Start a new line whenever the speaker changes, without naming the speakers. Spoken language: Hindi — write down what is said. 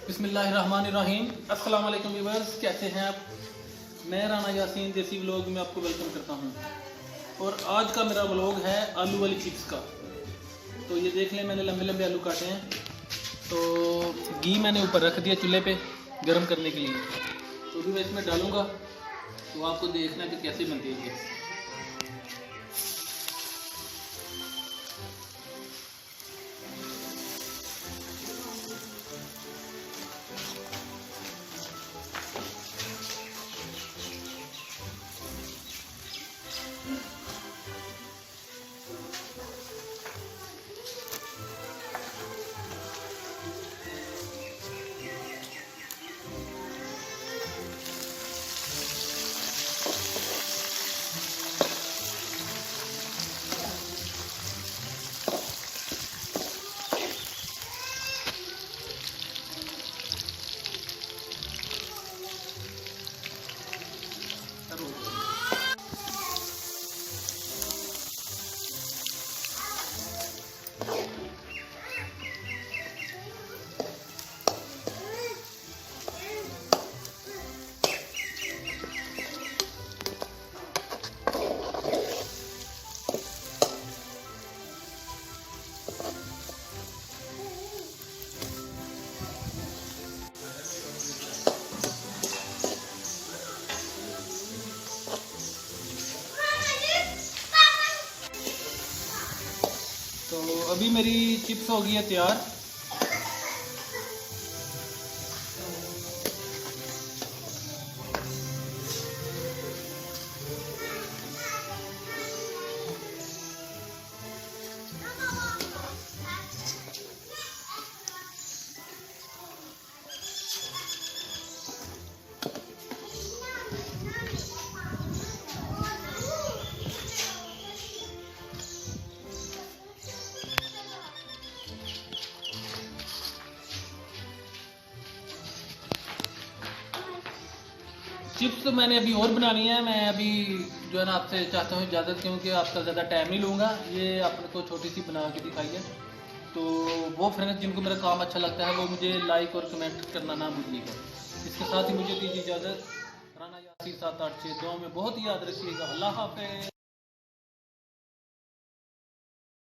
बिस्मिल्लाहिर्रहमानिर्रहीम। अस्सलाम वालेकुम व्यूअर्स, कैसे हैं आप? मैं राना यासीन देसी व्लॉग में आपको वेलकम करता हूं। और आज का मेरा व्लॉग है आलू वाली चिप्स का। तो ये देख लें, मैंने लंबे लंबे आलू काटे हैं। तो घी मैंने ऊपर रख दिया चूल्हे पे गर्म करने के लिए। तो भी मैं इसमें डालूँगा, तो आपको देखना है कि कैसे बनती है ये। तो अभी मेरी चिप्स हो गई है तैयार। चिप्स तो मैंने अभी और बनानी है। मैं अभी जो है ना आपसे चाहता हूँ इजाज़त, क्योंकि आपका ज़्यादा टाइम नहीं लूँगा। ये आपने तो छोटी सी बना के दिखाई है। तो वो फ्रेंड्स जिनको मेरा काम अच्छा लगता है वो मुझे लाइक और कमेंट करना ना भूलिएगा। इसके साथ ही मुझे दीजिए इजाज़त। राना यासीन 786 दुआ में बहुत ही याद रखिएगा। अल्लाह हाफ़िज़।